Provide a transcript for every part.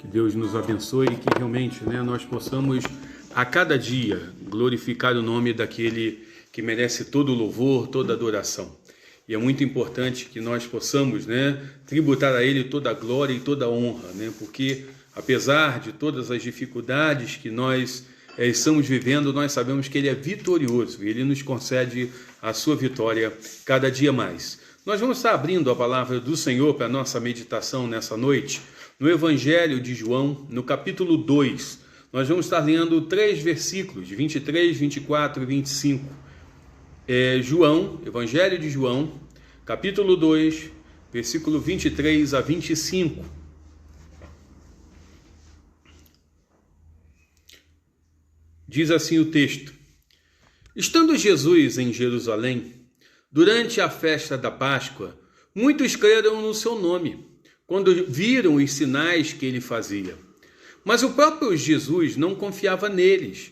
Que Deus nos abençoe e que realmente, nós possamos a cada dia glorificar o nome daquele que merece todo o louvor, toda a adoração. E é muito importante que nós possamos, tributar a Ele toda a glória e toda a honra, porque apesar de todas as dificuldades que nós estamos vivendo, nós sabemos que Ele é vitorioso e Ele nos concede a sua vitória cada dia mais. Nós vamos estar abrindo a palavra do Senhor para a nossa meditação nessa noite, no Evangelho de João, no capítulo 2. Nós vamos estar lendo 3 versículos, 23, 24 e 25. Evangelho de João, capítulo 2, versículo 23 a 25. Diz assim o texto: Estando Jesus em Jerusalém, durante a festa da Páscoa, muitos creram no seu nome, quando viram os sinais que ele fazia. Mas o próprio Jesus não confiava neles,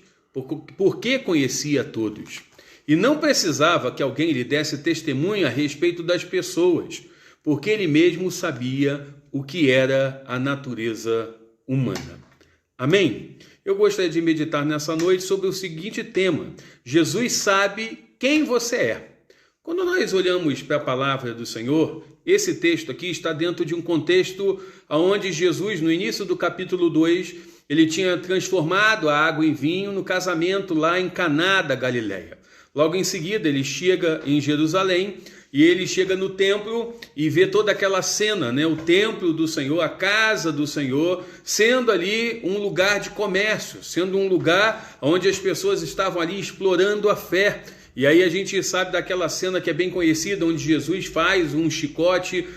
porque conhecia todos. E não precisava que alguém lhe desse testemunho a respeito das pessoas, porque ele mesmo sabia o que era a natureza humana. Amém? Eu gostaria de meditar nessa noite sobre o seguinte tema: Jesus sabe quem você é. Quando nós olhamos para a palavra do Senhor, esse texto aqui está dentro de um contexto onde Jesus, no início do capítulo 2, ele tinha transformado a água em vinho no casamento lá em Caná da Galileia. Logo em seguida, ele chega em Jerusalém e ele chega no templo e vê toda aquela cena, o templo do Senhor, a casa do Senhor, sendo ali um lugar de comércio, sendo um lugar onde as pessoas estavam ali explorando a fé. E aí a gente sabe daquela cena que é bem conhecida, onde Jesus faz um chicote,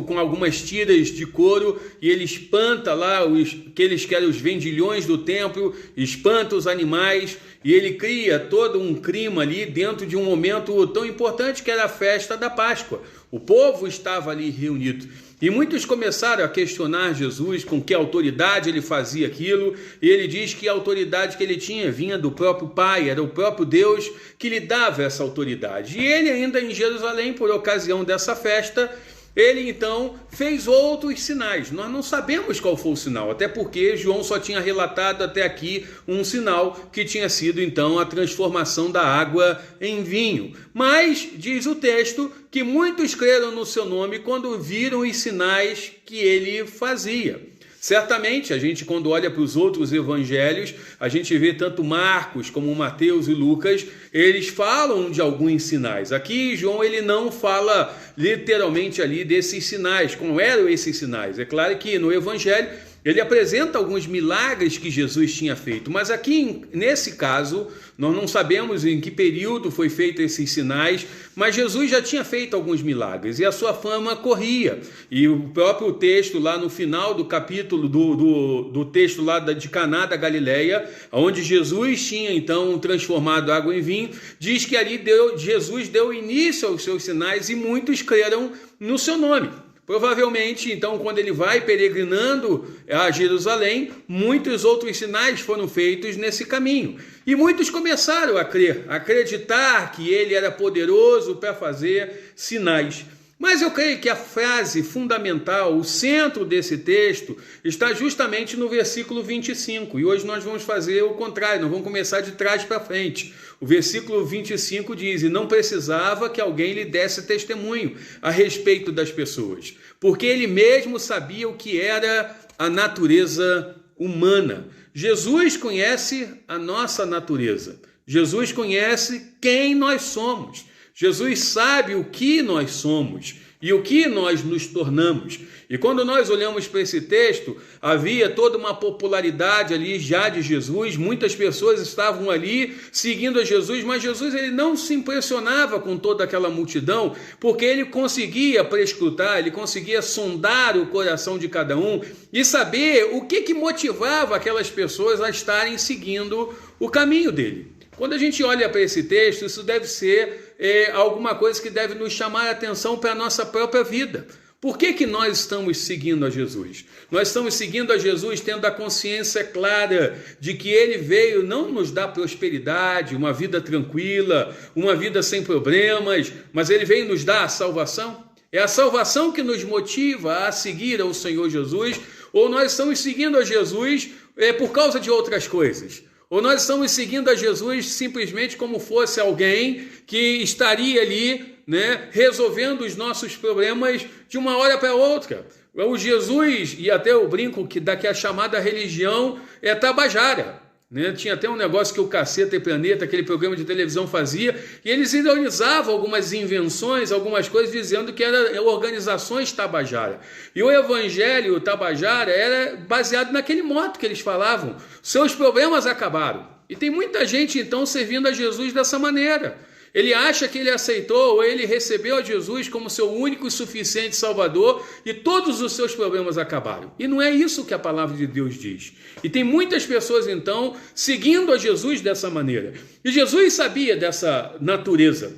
com algumas tiras de couro, e ele espanta lá aqueles que eram os vendilhões do templo, espanta os animais, e ele cria todo um clima ali dentro de um momento tão importante que era a festa da Páscoa. O povo estava ali reunido. E muitos começaram a questionar Jesus com que autoridade ele fazia aquilo, e ele diz que a autoridade que ele tinha vinha do próprio Pai, era o próprio Deus que lhe dava essa autoridade. E ele ainda em Jerusalém, por ocasião dessa festa, ele então fez outros sinais. Nós não sabemos qual foi o sinal, até porque João só tinha relatado até aqui um sinal que tinha sido então a transformação da água em vinho. Mas diz o texto que muitos creram no seu nome quando viram os sinais que ele fazia. Certamente, a gente quando olha para os outros evangelhos, a gente vê tanto Marcos como Mateus e Lucas, eles falam de alguns sinais. Aqui, João, ele não fala literalmente ali desses sinais, como eram esses sinais. É claro que no evangelho ele apresenta alguns milagres que Jesus tinha feito, mas aqui, nesse caso, nós não sabemos em que período foi feito esses sinais, mas Jesus já tinha feito alguns milagres e a sua fama corria. E o próprio texto lá no final do capítulo do texto lá de Caná da Galileia, onde Jesus tinha então transformado água em vinho, diz que ali Jesus deu início aos seus sinais e muitos creram no seu nome. Provavelmente, então, quando ele vai peregrinando a Jerusalém, muitos outros sinais foram feitos nesse caminho. E muitos começaram a crer, a acreditar que ele era poderoso para fazer sinais. Mas eu creio que a frase fundamental, o centro desse texto, está justamente no versículo 25. E hoje nós vamos fazer o contrário, nós vamos começar de trás para frente. O versículo 25 diz: E não precisava que alguém lhe desse testemunho a respeito das pessoas, porque ele mesmo sabia o que era a natureza humana. Jesus conhece a nossa natureza. Jesus conhece quem nós somos. Jesus sabe o que nós somos e o que nós nos tornamos. E quando nós olhamos para esse texto, havia toda uma popularidade ali já de Jesus, muitas pessoas estavam ali seguindo a Jesus, mas Jesus ele não se impressionava com toda aquela multidão, porque ele conseguia prescrutar, ele conseguia sondar o coração de cada um e saber o que motivava aquelas pessoas a estarem seguindo o caminho dele. Quando a gente olha para esse texto, isso deve ser alguma coisa que deve nos chamar a atenção para a nossa própria vida. Por que nós estamos seguindo a Jesus? Nós estamos seguindo a Jesus tendo a consciência clara de que ele veio não nos dar prosperidade, uma vida tranquila, uma vida sem problemas, mas ele veio nos dar a salvação. É a salvação que nos motiva a seguir ao Senhor Jesus, ou nós estamos seguindo a Jesus por causa de outras coisas? Ou nós estamos seguindo a Jesus simplesmente como fosse alguém que estaria ali, né, resolvendo os nossos problemas de uma hora para outra? O Jesus, e até eu brinco que daqui a chamada religião é tabajara, né? Tinha até um negócio que o Caceta e Planeta, aquele programa de televisão, fazia, e eles ironizavam algumas invenções, algumas coisas, dizendo que eram organizações tabajara. E o evangelho tabajara era baseado naquele moto que eles falavam: seus problemas acabaram. E tem muita gente então servindo a Jesus dessa maneira. Ele acha que ele aceitou ou ele recebeu a Jesus como seu único e suficiente Salvador e todos os seus problemas acabaram. E não é isso que a palavra de Deus diz. E tem muitas pessoas então seguindo a Jesus dessa maneira. E Jesus sabia dessa natureza.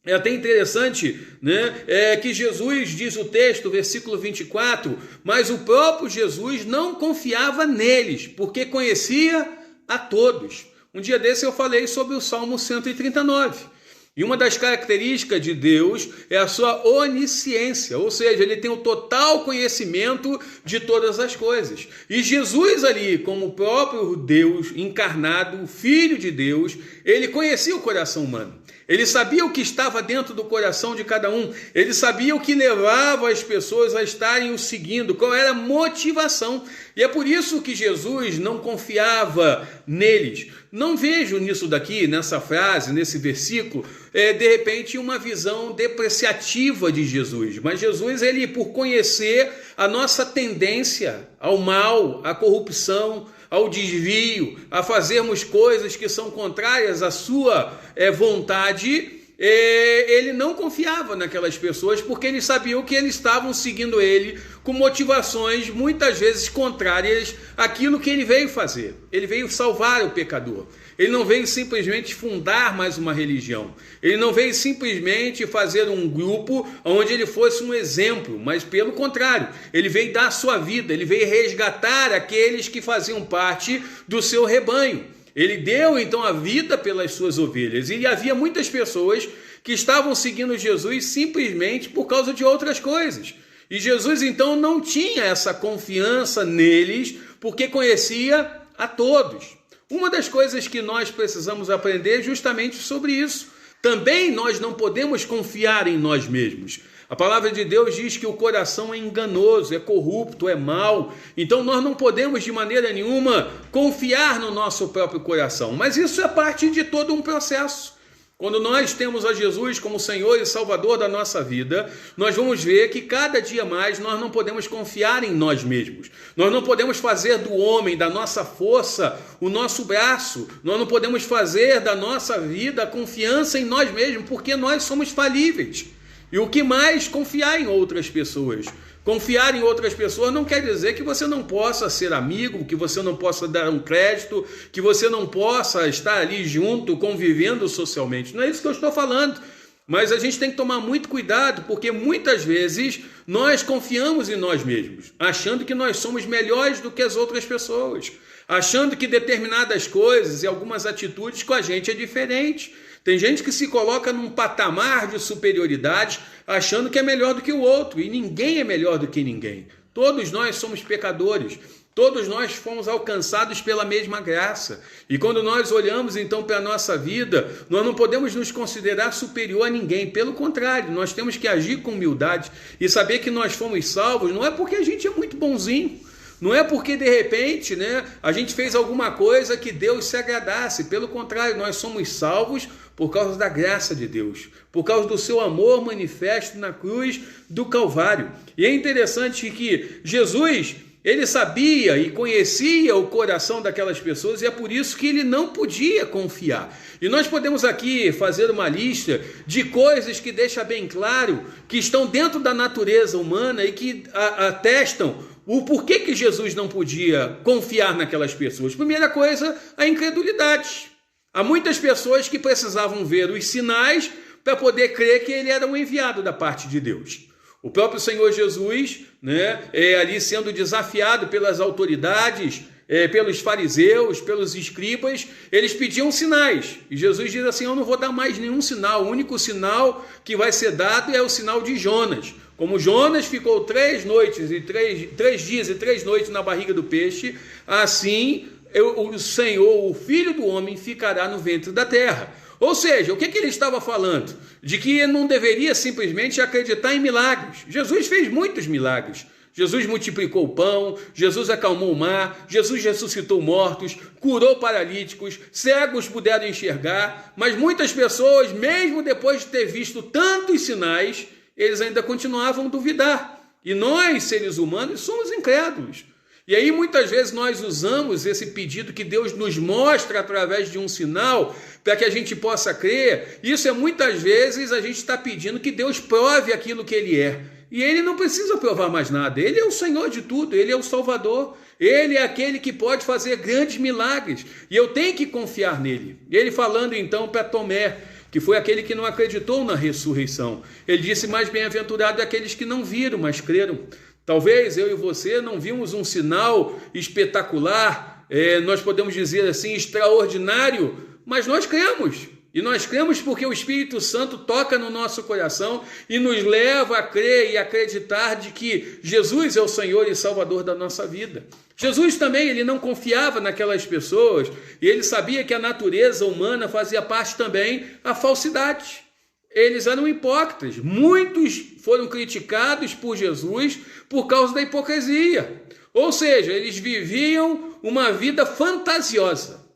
É até interessante, né, que Jesus, diz o texto, versículo 24, mas o próprio Jesus não confiava neles, porque conhecia a todos. Um dia desse eu falei sobre o Salmo 139. E uma das características de Deus é a sua onisciência, ou seja, ele tem o total conhecimento de todas as coisas. E Jesus ali, como o próprio Deus encarnado, o Filho de Deus, ele conhecia o coração humano. Ele sabia o que estava dentro do coração de cada um. Ele sabia o que levava as pessoas a estarem o seguindo, qual era a motivação. E é por isso que Jesus não confiava neles. Não vejo nisso daqui, nessa frase, nesse versículo, de repente uma visão depreciativa de Jesus. Mas Jesus, ele, por conhecer a nossa tendência ao mal, à corrupção, ao desvio, a fazermos coisas que são contrárias à sua vontade, ele não confiava naquelas pessoas, porque ele sabia que eles estavam seguindo ele com motivações muitas vezes contrárias àquilo que ele veio fazer. Ele veio salvar o pecador. Ele não veio simplesmente fundar mais uma religião. Ele não veio simplesmente fazer um grupo onde ele fosse um exemplo, mas pelo contrário, ele veio dar a sua vida, ele veio resgatar aqueles que faziam parte do seu rebanho. Ele deu então a vida pelas suas ovelhas. E havia muitas pessoas que estavam seguindo Jesus simplesmente por causa de outras coisas. E Jesus então não tinha essa confiança neles, porque conhecia a todos. Uma das coisas que nós precisamos aprender é justamente sobre isso. Também nós não podemos confiar em nós mesmos. A palavra de Deus diz que o coração é enganoso, é corrupto, é mau. Então nós não podemos de maneira nenhuma confiar no nosso próprio coração. Mas isso é parte de todo um processo. Quando nós temos a Jesus como Senhor e Salvador da nossa vida, nós vamos ver que cada dia mais nós não podemos confiar em nós mesmos. Nós não podemos fazer do homem, da nossa força, o nosso braço. Nós não podemos fazer da nossa vida a confiança em nós mesmos, porque nós somos falíveis. E o que mais? Confiar em outras pessoas. Confiar em outras pessoas não quer dizer que você não possa ser amigo, que você não possa dar um crédito, que você não possa estar ali junto, convivendo socialmente. Não é isso que eu estou falando. Mas a gente tem que tomar muito cuidado, porque muitas vezes nós confiamos em nós mesmos, achando que nós somos melhores do que as outras pessoas, achando que determinadas coisas e algumas atitudes com a gente é diferente. Tem gente que se coloca num patamar de superioridade, achando que é melhor do que o outro, e ninguém é melhor do que ninguém. Todos nós somos pecadores, todos nós fomos alcançados pela mesma graça. E quando nós olhamos então para a nossa vida, nós não podemos nos considerar superior a ninguém. Pelo contrário, nós temos que agir com humildade e saber que nós fomos salvos, não é porque a gente é muito bonzinho, não é porque de repente, né, a gente fez alguma coisa que Deus se agradasse. Pelo contrário, nós somos salvos por causa da graça de Deus, por causa do seu amor manifesto na cruz do Calvário. E é interessante que Jesus, ele sabia e conhecia o coração daquelas pessoas, e é por isso que ele não podia confiar. E nós podemos aqui fazer uma lista de coisas que deixa bem claro que estão dentro da natureza humana e que atestam o porquê que Jesus não podia confiar naquelas pessoas. Primeira coisa, a incredulidade. Há muitas pessoas que precisavam ver os sinais para poder crer que ele era um enviado da parte de Deus. O próprio Senhor Jesus, né, ali sendo desafiado pelas autoridades pelos fariseus, pelos escribas, eles pediam sinais. E Jesus diz assim: eu não vou dar mais nenhum sinal, o único sinal que vai ser dado é o sinal de Jonas. Como Jonas ficou 3 dias e 3 noites na barriga do peixe, assim o Senhor, o Filho do Homem, ficará no ventre da terra. Ou seja, o que ele estava falando? De que não deveria simplesmente acreditar em milagres. Jesus fez muitos milagres. Jesus multiplicou o pão, Jesus acalmou o mar, Jesus ressuscitou mortos, curou paralíticos, cegos puderam enxergar, mas muitas pessoas, mesmo depois de ter visto tantos sinais, eles ainda continuavam a duvidar. E nós, seres humanos, somos incrédulos. E aí muitas vezes nós usamos esse pedido que Deus nos mostra através de um sinal para que a gente possa crer. Isso é muitas vezes a gente está pedindo que Deus prove aquilo que Ele é. E Ele não precisa provar mais nada. Ele é o Senhor de tudo, Ele é o Salvador. Ele é aquele que pode fazer grandes milagres. E eu tenho que confiar nele. E Ele falando então para Tomé, que foi aquele que não acreditou na ressurreição. Ele disse: mais bem-aventurado é aqueles que não viram, mas creram. Talvez eu e você não vimos um sinal espetacular, nós podemos dizer assim, extraordinário, mas nós cremos. E nós cremos porque o Espírito Santo toca no nosso coração e nos leva a crer e acreditar de que Jesus é o Senhor e Salvador da nossa vida. Jesus também, ele não confiava naquelas pessoas e ele sabia que a natureza humana fazia parte também da falsidade. Eles eram hipócritas. Muitos foram criticados por Jesus por causa da hipocrisia. Ou seja, eles viviam uma vida fantasiosa.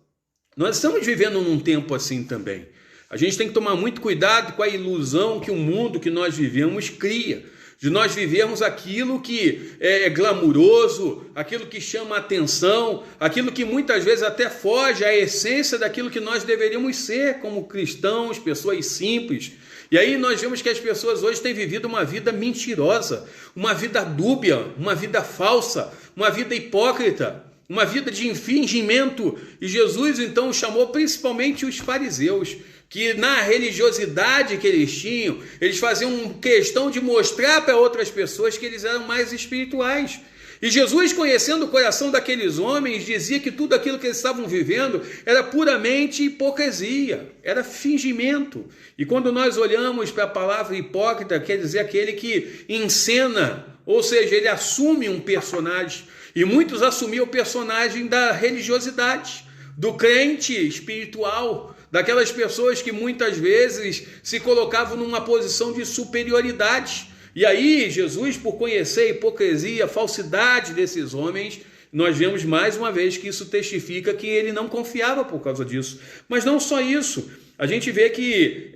Nós estamos vivendo num tempo assim também. A gente tem que tomar muito cuidado com a ilusão que o mundo que nós vivemos cria. De nós vivermos aquilo que é glamuroso, aquilo que chama a atenção, aquilo que muitas vezes até foge à essência daquilo que nós deveríamos ser como cristãos, pessoas simples. E aí nós vemos que as pessoas hoje têm vivido uma vida mentirosa, uma vida dúbia, uma vida falsa, uma vida hipócrita, uma vida de fingimento. E Jesus então chamou principalmente os fariseus, que na religiosidade que eles tinham, eles faziam questão de mostrar para outras pessoas que eles eram mais espirituais. E Jesus, conhecendo o coração daqueles homens, dizia que tudo aquilo que eles estavam vivendo era puramente hipocrisia, era fingimento. E quando nós olhamos para a palavra hipócrita, quer dizer aquele que encena, ou seja, ele assume um personagem. E muitos assumiam o personagem da religiosidade, do crente espiritual, daquelas pessoas que muitas vezes se colocavam numa posição de superioridade. E aí Jesus, por conhecer a hipocrisia, a falsidade desses homens, nós vemos mais uma vez que isso testifica que ele não confiava por causa disso. Mas não só isso, a gente vê que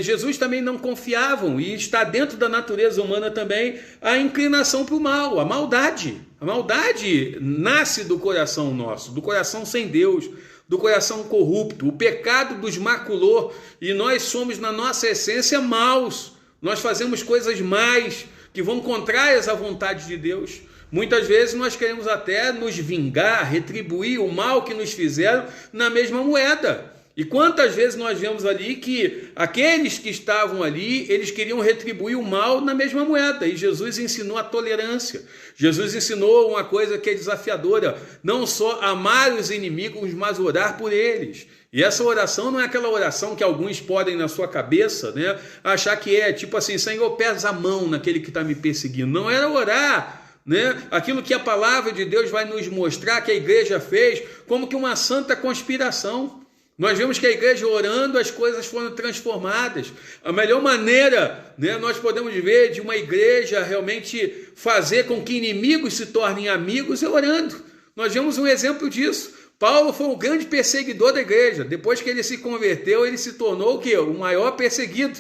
Jesus também não confiava, e está dentro da natureza humana também a inclinação para o mal, a maldade. A maldade nasce do coração nosso, do coração sem Deus, do coração corrupto. O pecado nos maculou e nós somos, na nossa essência, maus. Nós fazemos coisas más que vão contrárias à vontade de Deus. Muitas vezes nós queremos até nos vingar, retribuir o mal que nos fizeram na mesma moeda. E quantas vezes nós vemos ali que aqueles que estavam ali, eles queriam retribuir o mal na mesma moeda. E Jesus ensinou a tolerância. Jesus ensinou uma coisa que é desafiadora, não só amar os inimigos, mas orar por eles. E essa oração não é aquela oração que alguns podem na sua cabeça, né, achar que é tipo assim: Senhor, pesa a mão naquele que está me perseguindo. Não era orar, né, aquilo que a palavra de Deus vai nos mostrar que a igreja fez como que uma santa conspiração. Nós vemos que a igreja orando, as coisas foram transformadas. A melhor maneira, né, nós podemos ver de uma igreja realmente fazer com que inimigos se tornem amigos é orando. Nós vemos um exemplo disso. Paulo foi um grande perseguidor da igreja. Depois que ele se converteu, ele se tornou o quê? O maior perseguido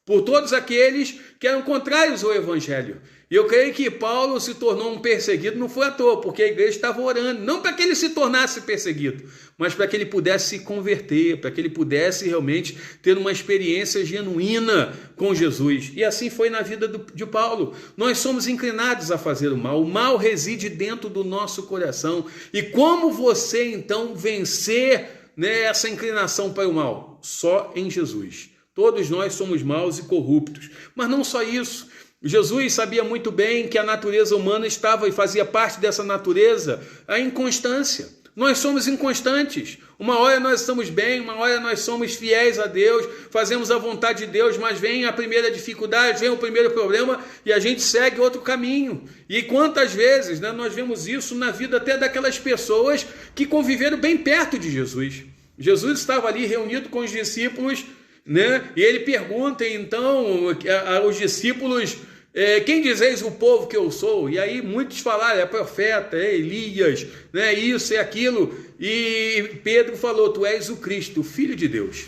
por todos aqueles que eram contrários ao evangelho. E eu creio que Paulo se tornou um perseguido não foi à toa, porque a igreja estava orando, não para que ele se tornasse perseguido, mas para que ele pudesse se converter, para que ele pudesse realmente ter uma experiência genuína com Jesus. E assim foi na vida de Paulo. Nós somos inclinados a fazer o mal reside dentro do nosso coração. E como você então vencer, né, essa inclinação para o mal? Só em Jesus. Todos nós somos maus e corruptos. Mas não só isso. Jesus sabia muito bem que a natureza humana estava e fazia parte dessa natureza a inconstância. Nós somos inconstantes. Uma hora nós estamos bem, uma hora nós somos fiéis a Deus, fazemos a vontade de Deus, mas vem a primeira dificuldade, vem o primeiro problema e a gente segue outro caminho. E quantas vezes, né, nós vemos isso na vida até daquelas pessoas que conviveram bem perto de Jesus. Jesus estava ali reunido com os discípulos, né, e ele pergunta então aos discípulos: quem dizeis o povo que eu sou? E aí muitos falaram: é profeta, é Elias, né, isso e aquilo. E Pedro falou: tu és o Cristo, o Filho de Deus.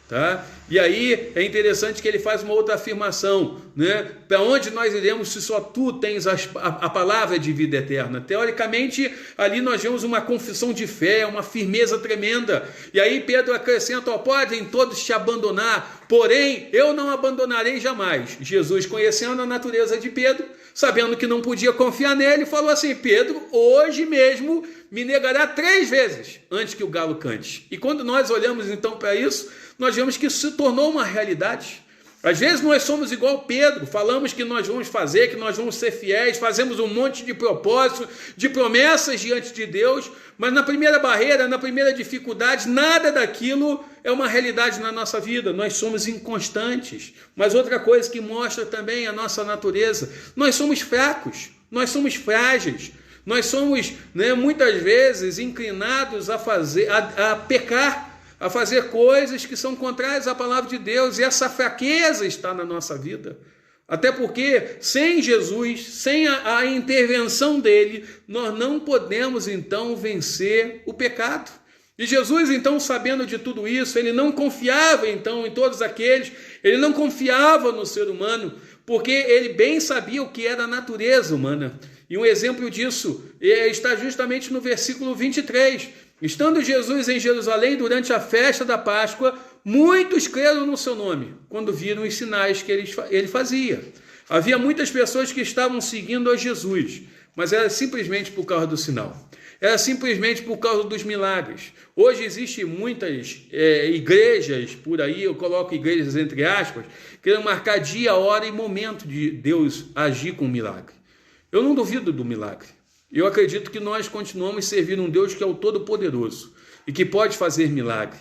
Tá? E aí é interessante que ele faz uma outra afirmação, né? Para onde nós iremos se só tu tens a palavra de vida eterna? Teoricamente, ali nós vemos uma confissão de fé, uma firmeza tremenda. E aí Pedro acrescenta: podem todos te abandonar, porém eu não abandonarei jamais. Jesus, conhecendo a natureza de Pedro, sabendo que não podia confiar nele, falou assim: Pedro, hoje mesmo me negará 3 vezes antes que o galo cante. E quando nós olhamos então para isso, nós vemos que isso se tornou uma realidade. Às vezes nós somos igual Pedro, falamos que nós vamos fazer, que nós vamos ser fiéis, fazemos um monte de propósitos, de promessas diante de Deus, mas na primeira barreira, na primeira dificuldade, nada daquilo é uma realidade na nossa vida. Nós somos inconstantes. Mas outra coisa que mostra também a nossa natureza: nós somos fracos, nós somos frágeis, nós somos, né, muitas vezes inclinados a pecar, a fazer coisas que são contrárias à palavra de Deus, e essa fraqueza está na nossa vida. Até porque sem Jesus, sem a intervenção dele, nós não podemos então vencer o pecado. E Jesus então, sabendo de tudo isso, ele não confiava então em todos aqueles, ele não confiava no ser humano, porque ele bem sabia o que era a natureza humana. E um exemplo disso está justamente no versículo 23. Estando Jesus em Jerusalém durante a festa da Páscoa, muitos creram no seu nome, quando viram os sinais que ele fazia. Havia muitas pessoas que estavam seguindo a Jesus, mas era simplesmente por causa do sinal. Era simplesmente por causa dos milagres. Hoje existem muitas igrejas por aí, eu coloco igrejas entre aspas, querendo marcar dia, hora e momento de Deus agir com o milagre. Eu não duvido do milagre. Eu acredito que nós continuamos servindo um Deus que é o Todo-Poderoso e que pode fazer milagre,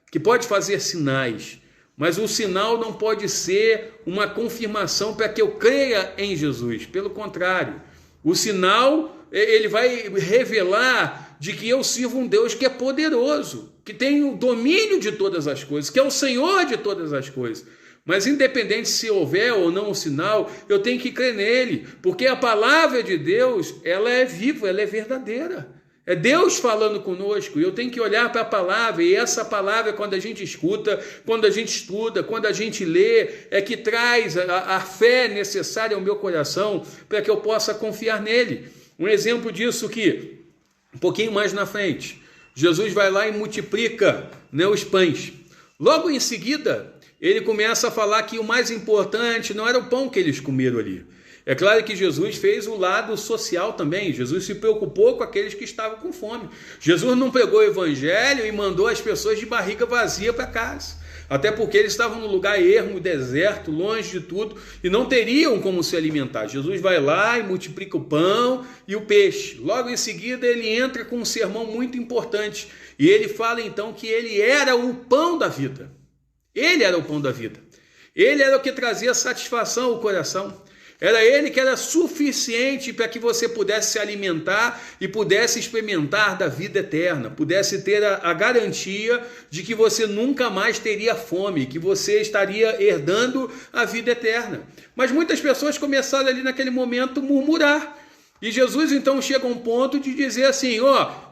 que pode fazer sinais, mas o sinal não pode ser uma confirmação para que eu creia em Jesus. Pelo contrário, o sinal ele vai revelar de que eu sirvo um Deus que é poderoso, que tem o domínio de todas as coisas, que é o Senhor de todas as coisas. Mas independente se houver ou não o sinal, eu tenho que crer nele, porque a palavra de Deus, ela é viva, ela é verdadeira. É Deus falando conosco, e eu tenho que olhar para a palavra, e essa palavra, quando a gente escuta, quando a gente estuda, quando a gente lê, é que traz a fé necessária ao meu coração, para que eu possa confiar nele. Um exemplo disso que, um pouquinho mais na frente, Jesus vai lá e multiplica, né, os pães. Logo em seguida, ele começa a falar que o mais importante não era o pão que eles comeram ali. É claro que Jesus fez o lado social também. Jesus se preocupou com aqueles que estavam com fome. Jesus não pregou o evangelho e mandou as pessoas de barriga vazia para casa. Até porque eles estavam num lugar ermo, deserto, longe de tudo, e não teriam como se alimentar. Jesus vai lá e multiplica o pão e o peixe. Logo em seguida ele entra com um sermão muito importante. E ele fala então que ele era o pão da vida. Ele era o pão da vida. Ele era o que trazia satisfação ao coração. Era ele que era suficiente para que você pudesse se alimentar e pudesse experimentar da vida eterna, pudesse ter a garantia de que você nunca mais teria fome, que você estaria herdando a vida eterna. Mas muitas pessoas começaram ali naquele momento a murmurar. E Jesus então chega a um ponto de dizer assim: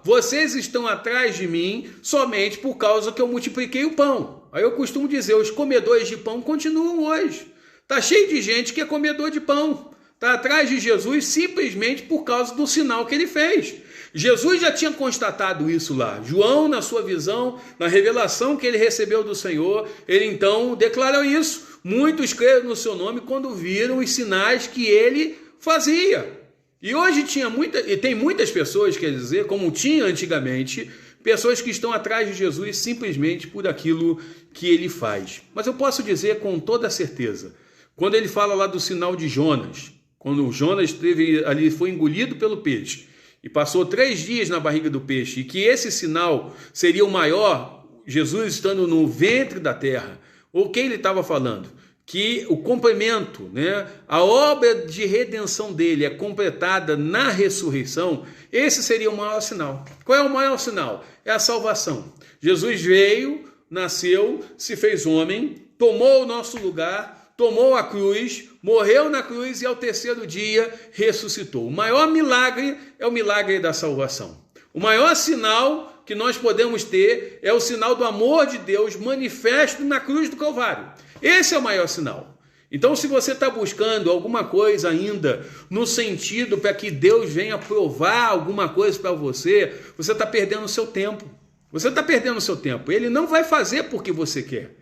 vocês estão atrás de mim somente por causa que eu multipliquei o pão. Aí eu costumo dizer, os comedores de pão continuam hoje. Está cheio de gente que é comedor de pão. Está atrás de Jesus simplesmente por causa do sinal que ele fez. Jesus já tinha constatado isso lá. João, na sua visão, na revelação que ele recebeu do Senhor, ele então declarou isso. Muitos creram no seu nome quando viram os sinais que ele fazia. E hoje tem muitas pessoas, quer dizer, como tinha antigamente, pessoas que estão atrás de Jesus simplesmente por aquilo que ele faz. Mas eu posso dizer com toda certeza, Quando ele fala lá do sinal de Jonas, quando Jonas esteve ali, foi engolido pelo peixe e passou 3 dias na barriga do peixe, e que esse sinal seria o maior, Jesus estando no ventre da terra, o que ele estava falando? Que o complemento, né, a obra de redenção dele é completada na ressurreição, esse seria o maior sinal. Qual é o maior sinal? É a salvação. Jesus veio, nasceu, se fez homem, tomou o nosso lugar, tomou a cruz, morreu na cruz e ao 3º dia ressuscitou. O maior milagre é o milagre da salvação. O maior sinal que nós podemos ter é o sinal do amor de Deus manifesto na cruz do Calvário. Esse é o maior sinal. Então, se você está buscando alguma coisa ainda no sentido para que Deus venha provar alguma coisa para você, você está perdendo o seu tempo. Você está perdendo o seu tempo. Ele não vai fazer porque você quer.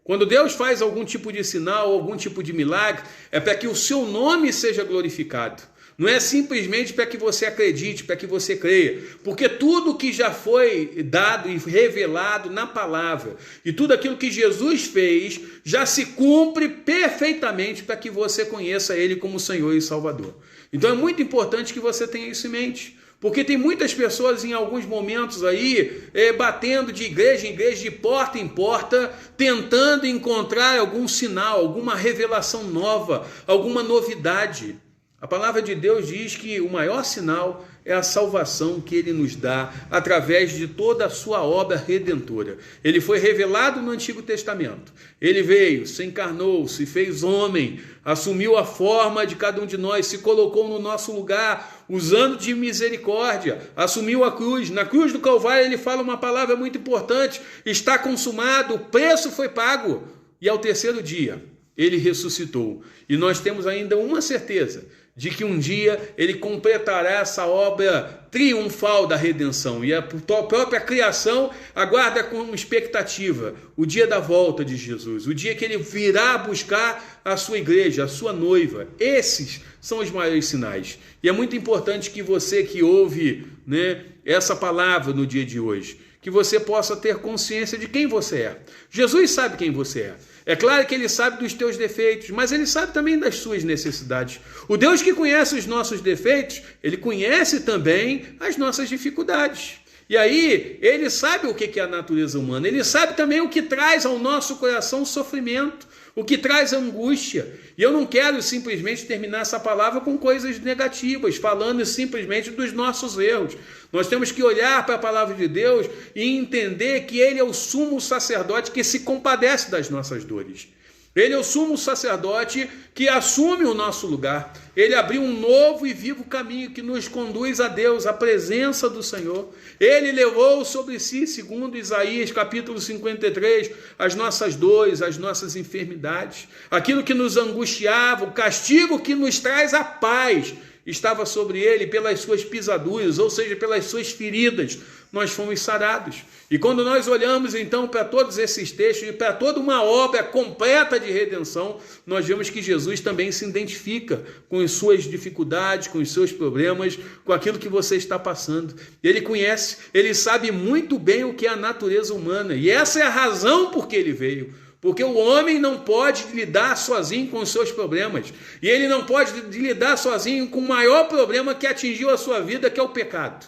Quando Deus faz algum tipo de sinal, algum tipo de milagre, é para que o seu nome seja glorificado. Não é simplesmente para que você acredite, para que você creia. Porque tudo que já foi dado e revelado na palavra, e tudo aquilo que Jesus fez, já se cumpre perfeitamente para que você conheça Ele como Senhor e Salvador. Então é muito importante que você tenha isso em mente. Porque tem muitas pessoas em alguns momentos aí, batendo de igreja em igreja, de porta em porta, tentando encontrar algum sinal, alguma revelação nova, alguma novidade. A palavra de Deus diz que o maior sinal é a salvação que Ele nos dá através de toda a sua obra redentora. Ele foi revelado no Antigo Testamento. Ele veio, se encarnou, se fez homem, assumiu a forma de cada um de nós, se colocou no nosso lugar, usando de misericórdia, assumiu a cruz. Na cruz do Calvário ele fala uma palavra muito importante: está consumado, o preço foi pago. E ao 3º dia ele ressuscitou. E nós temos ainda uma certeza, de que um dia ele completará essa obra triunfal da redenção. E a própria criação aguarda com expectativa o dia da volta de Jesus, o dia que ele virá buscar a sua igreja, a sua noiva. Esses são os maiores sinais. E é muito importante que você que ouve, né, essa palavra no dia de hoje, que você possa ter consciência de quem você é. Jesus sabe quem você é. É claro que Ele sabe dos teus defeitos, mas Ele sabe também das suas necessidades. O Deus que conhece os nossos defeitos, Ele conhece também as nossas dificuldades. E aí, Ele sabe o que é a natureza humana. Ele sabe também o que traz ao nosso coração sofrimento, o que traz angústia. E eu não quero simplesmente terminar essa palavra com coisas negativas, falando simplesmente dos nossos erros. Nós temos que olhar para a palavra de Deus e entender que Ele é o sumo sacerdote que se compadece das nossas dores. Ele é o sumo sacerdote que assume o nosso lugar. Ele abriu um novo e vivo caminho que nos conduz a Deus, à presença do Senhor. Ele levou sobre si, segundo Isaías capítulo 53, as nossas dores, as nossas enfermidades. Aquilo que nos angustiava, o castigo que nos traz a paz, estava sobre ele, pelas suas pisaduras, ou seja, pelas suas feridas, nós fomos sarados. E quando nós olhamos então para todos esses textos e para toda uma obra completa de redenção, nós vemos que Jesus também se identifica com as suas dificuldades, com os seus problemas, com aquilo que você está passando. Ele conhece, ele sabe muito bem o que é a natureza humana, e essa é a razão por que ele veio. Porque o homem não pode lidar sozinho com os seus problemas. E ele não pode lidar sozinho com o maior problema que atingiu a sua vida, que é o pecado.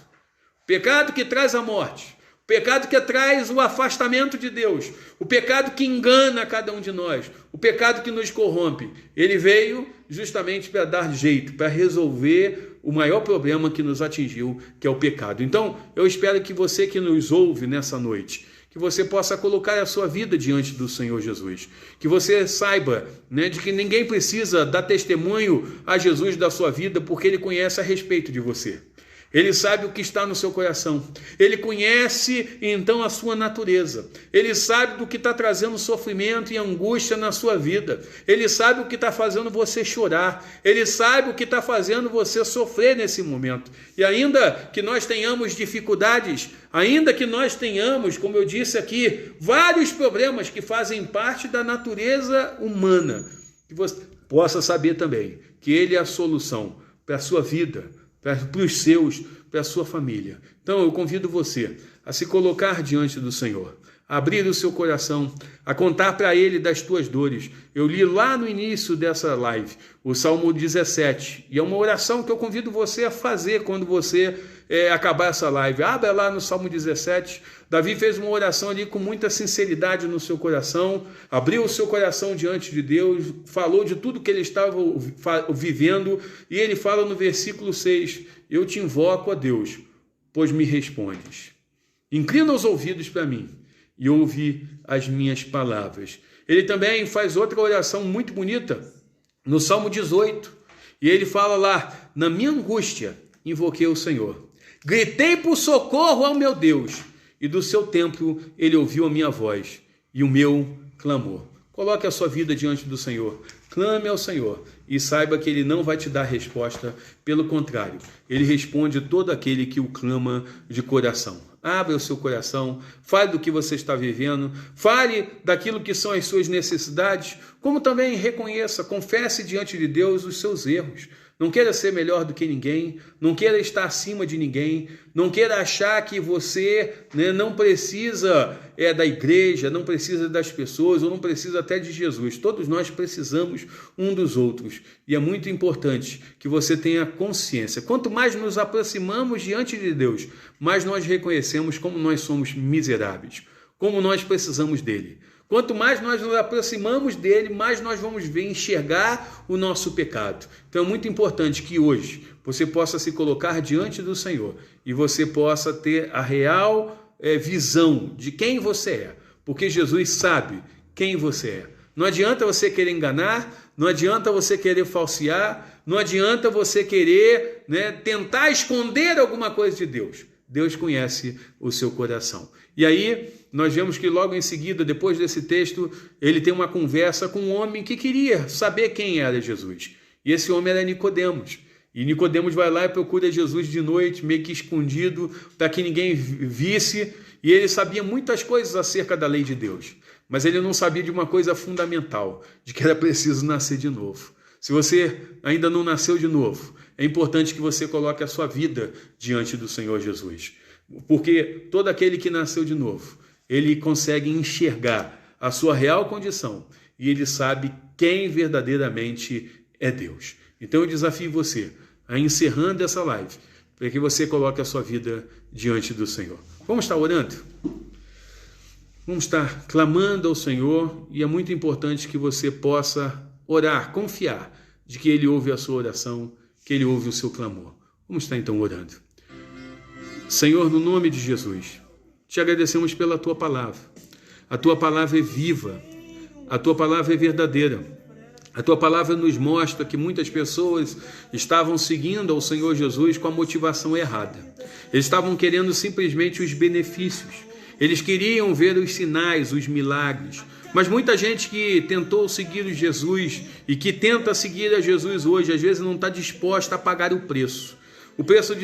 O pecado que traz a morte. O pecado que traz o afastamento de Deus. O pecado que engana cada um de nós. O pecado que nos corrompe. Ele veio justamente para dar jeito, para resolver o maior problema que nos atingiu, que é o pecado. Então, eu espero que você que nos ouve nessa noite, que você possa colocar a sua vida diante do Senhor Jesus. Que você saiba, né, de que ninguém precisa dar testemunho a Jesus da sua vida, porque Ele conhece a respeito de você. Ele sabe o que está no seu coração. Ele conhece, então, a sua natureza. Ele sabe do que está trazendo sofrimento e angústia na sua vida. Ele sabe o que está fazendo você chorar. Ele sabe o que está fazendo você sofrer nesse momento. E ainda que nós tenhamos dificuldades, ainda que nós tenhamos, como eu disse aqui, vários problemas que fazem parte da natureza humana, que você possa saber também que Ele é a solução para a sua vida, para os seus, para a sua família. Então eu convido você a se colocar diante do Senhor, a abrir o seu coração, a contar para Ele das tuas dores. Eu li lá no início dessa live o Salmo 17, e é uma oração que eu convido você a fazer quando você acabar essa live. Abra lá no Salmo 17, Davi fez uma oração ali com muita sinceridade no seu coração, abriu o seu coração diante de Deus, falou de tudo que ele estava vivendo, e ele fala no versículo 6, eu te invoco a Deus, pois me respondes. Inclina os ouvidos para mim e ouve as minhas palavras. Ele também faz outra oração muito bonita no Salmo 18. E ele fala lá, na minha angústia, invoquei o Senhor. Gritei por socorro ao meu Deus. E do seu templo ele ouviu a minha voz e o meu clamor. Coloque a sua vida diante do Senhor. Clame ao Senhor e saiba que Ele não vai te dar resposta. Pelo contrário, Ele responde todo aquele que o clama de coração. Abra o seu coração, fale do que você está vivendo, fale daquilo que são as suas necessidades, como também reconheça, confesse diante de Deus os seus erros. Não queira ser melhor do que ninguém, não queira estar acima de ninguém, não queira achar que você não precisa da igreja, não precisa das pessoas, ou não precisa até de Jesus. Todos nós precisamos um dos outros. E é muito importante que você tenha consciência. Quanto mais nos aproximamos diante de Deus, mais nós reconhecemos como nós somos miseráveis, como nós precisamos dele. Quanto mais nós nos aproximamos dele, mais nós vamos ver, enxergar o nosso pecado. Então é muito importante que hoje você possa se colocar diante do Senhor e você possa ter a real visão de quem você é, porque Jesus sabe quem você é. Não adianta você querer enganar, não adianta você querer falsear, não adianta você querer tentar esconder alguma coisa de Deus. Deus conhece o seu coração. E aí, nós vemos que logo em seguida, depois desse texto, ele tem uma conversa com um homem que queria saber quem era Jesus. E esse homem era Nicodemos. E Nicodemos vai lá e procura Jesus de noite, meio que escondido, para que ninguém visse. E ele sabia muitas coisas acerca da lei de Deus. Mas ele não sabia de uma coisa fundamental, de que era preciso nascer de novo. Se você ainda não nasceu de novo, é importante que você coloque a sua vida diante do Senhor Jesus. Porque todo aquele que nasceu de novo, ele consegue enxergar a sua real condição e ele sabe quem verdadeiramente é Deus. Então eu desafio você a, encerrando essa live, para que você coloque a sua vida diante do Senhor. Vamos estar orando? Vamos estar clamando ao Senhor e é muito importante que você possa orar, confiar de que Ele ouve a sua oração, que Ele ouve o seu clamor. Vamos estar então orando. Senhor, no nome de Jesus, te agradecemos pela Tua palavra. A Tua palavra é viva, a Tua palavra é verdadeira. A Tua palavra nos mostra que muitas pessoas estavam seguindo ao Senhor Jesus com a motivação errada. Eles estavam querendo simplesmente os benefícios. Eles queriam ver os sinais, os milagres. Mas muita gente que tentou seguir Jesus e que tenta seguir a Jesus hoje, às vezes não está disposta a pagar o preço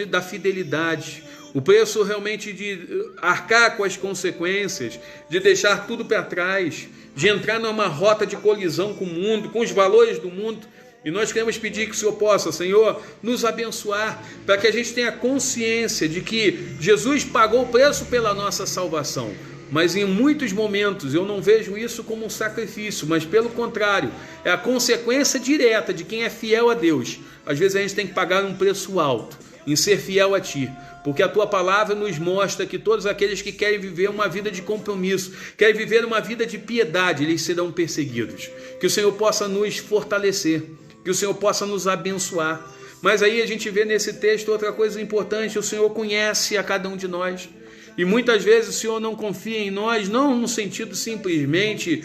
da fidelidade, o preço realmente de arcar com as consequências, de deixar tudo para trás, de entrar numa rota de colisão com o mundo, com os valores do mundo. E nós queremos pedir que o Senhor possa, Senhor, nos abençoar, para que a gente tenha consciência de que Jesus pagou o preço pela nossa salvação. Mas em muitos momentos eu não vejo isso como um sacrifício, mas pelo contrário, é a consequência direta de quem é fiel a Deus. Às vezes a gente tem que pagar um preço alto em ser fiel a Ti, porque a Tua palavra nos mostra que todos aqueles que querem viver uma vida de compromisso, querem viver uma vida de piedade, eles serão perseguidos. Que o Senhor possa nos fortalecer, que o Senhor possa nos abençoar. Mas aí a gente vê nesse texto outra coisa importante: o Senhor conhece a cada um de nós. E muitas vezes o Senhor não confia em nós, não no sentido simplesmente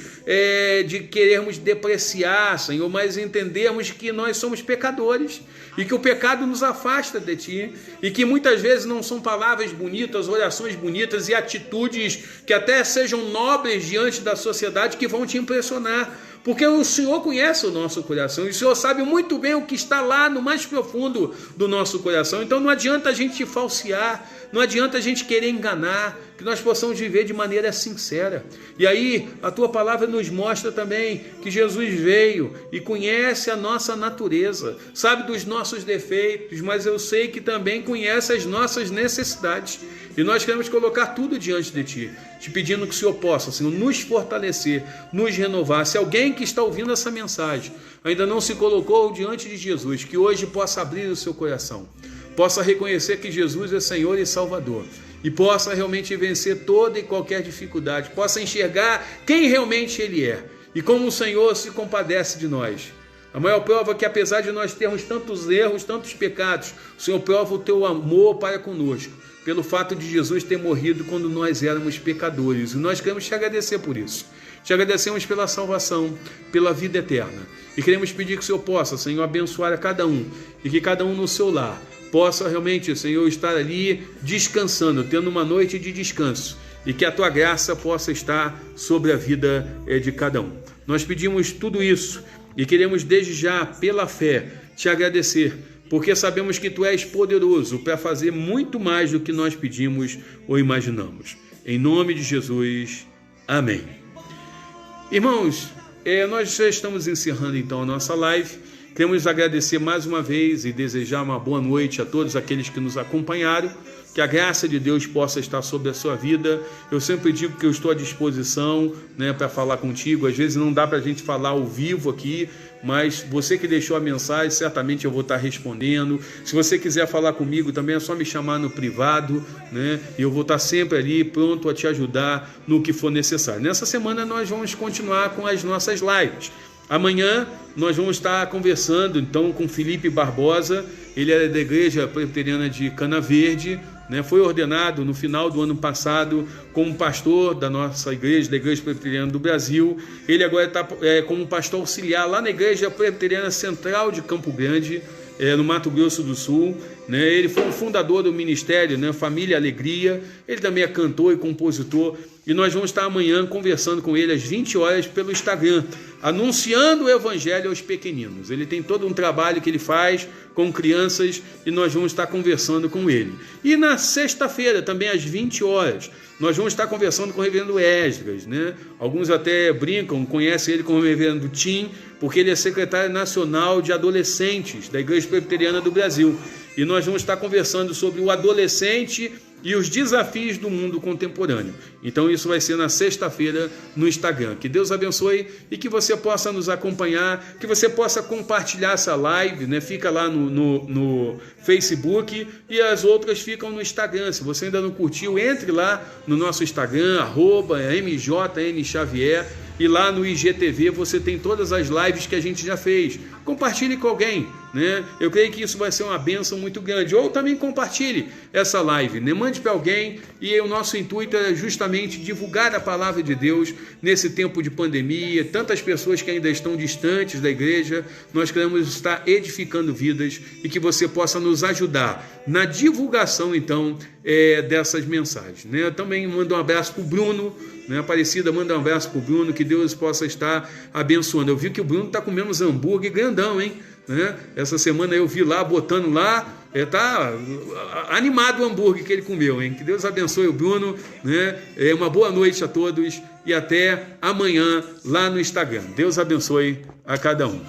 de querermos depreciar, Senhor, mas entendermos que nós somos pecadores e que o pecado nos afasta de Ti e que muitas vezes não são palavras bonitas, orações bonitas e atitudes que até sejam nobres diante da sociedade que vão te impressionar. Porque o Senhor conhece o nosso coração e o Senhor sabe muito bem o que está lá no mais profundo do nosso coração. Então não adianta a gente falsear, não adianta a gente querer enganar, que nós possamos viver de maneira sincera. E aí a tua palavra nos mostra também que Jesus veio e conhece a nossa natureza, sabe dos nossos defeitos, mas eu sei que também conhece as nossas necessidades. E nós queremos colocar tudo diante de Ti, te pedindo que o Senhor possa, Senhor, nos fortalecer, nos renovar. Se alguém que está ouvindo essa mensagem ainda não se colocou diante de Jesus, que hoje possa abrir o seu coração, possa reconhecer que Jesus é Senhor e Salvador, e possa realmente vencer toda e qualquer dificuldade, possa enxergar quem realmente Ele é, e como o Senhor se compadece de nós. A maior prova é que, apesar de nós termos tantos erros, tantos pecados, o Senhor prova o teu amor para conosco, pelo fato de Jesus ter morrido quando nós éramos pecadores. E nós queremos te agradecer por isso. Te agradecemos pela salvação, pela vida eterna. E queremos pedir que o Senhor possa, Senhor, abençoar a cada um, e que cada um no seu lar possa realmente, Senhor, estar ali descansando, tendo uma noite de descanso, e que a tua graça possa estar sobre a vida de cada um. Nós pedimos tudo isso e queremos desde já, pela fé, te agradecer, porque sabemos que Tu és poderoso para fazer muito mais do que nós pedimos ou imaginamos. Em nome de Jesus, amém. Irmãos, nós já estamos encerrando então a nossa live. Queremos agradecer mais uma vez e desejar uma boa noite a todos aqueles que nos acompanharam. Que a graça de Deus possa estar sobre a sua vida. Eu sempre digo que eu estou à disposição, para falar contigo. Às vezes não dá para a gente falar ao vivo aqui, mas você que deixou a mensagem, certamente eu vou estar respondendo. Se você quiser falar comigo também, é só me chamar no privado, e eu vou estar sempre ali pronto a te ajudar no que for necessário. Nessa semana nós vamos continuar com as nossas lives. Amanhã nós vamos estar conversando então com Felipe Barbosa. Ele é da Igreja Presbiteriana de Cana Verde, foi ordenado no final do ano passado como pastor da nossa igreja, da Igreja Presbiteriana do Brasil. Ele agora está como pastor auxiliar lá na Igreja Presbiteriana Central de Campo Grande, no Mato Grosso do Sul. Ele foi o fundador do ministério, Família Alegria. Ele também é cantor e compositor. E nós vamos estar amanhã conversando com ele às 20 horas pelo Instagram, anunciando o Evangelho aos pequeninos. Ele tem todo um trabalho que ele faz com crianças e nós vamos estar conversando com ele. E na sexta-feira, também às 20 horas, nós vamos estar conversando com o reverendo Esdras. Alguns até brincam, conhecem ele como o reverendo Tim, porque ele é secretário nacional de adolescentes da Igreja Presbiteriana do Brasil. E nós vamos estar conversando sobre o adolescente e os desafios do mundo contemporâneo. Então isso vai ser na sexta-feira no Instagram. Que Deus abençoe e que você possa nos acompanhar, que você possa compartilhar essa live, Fica lá no Facebook e as outras ficam no Instagram. Se você ainda não curtiu, entre lá no nosso Instagram, @MJNXavier, e lá no IGTV você tem todas as lives que a gente já fez. Compartilhe com alguém, Eu creio que isso vai ser uma bênção muito grande. Ou também compartilhe essa live, Mande para alguém. E o nosso intuito é justamente divulgar a palavra de Deus nesse tempo de pandemia. Tantas pessoas que ainda estão distantes da igreja. Nós queremos estar edificando vidas e que você possa nos ajudar na divulgação, então, dessas mensagens. Eu também mando um abraço para o Bruno, Aparecida, manda um abraço para o Bruno, que Deus possa estar abençoando. Eu vi que o Bruno está comendo uns hambúrguer grandão, hein? Essa semana eu vi lá, botando lá, tá animado o hambúrguer que ele comeu, hein? Que Deus abençoe o Bruno, uma boa noite a todos e até amanhã lá no Instagram. Deus abençoe a cada um.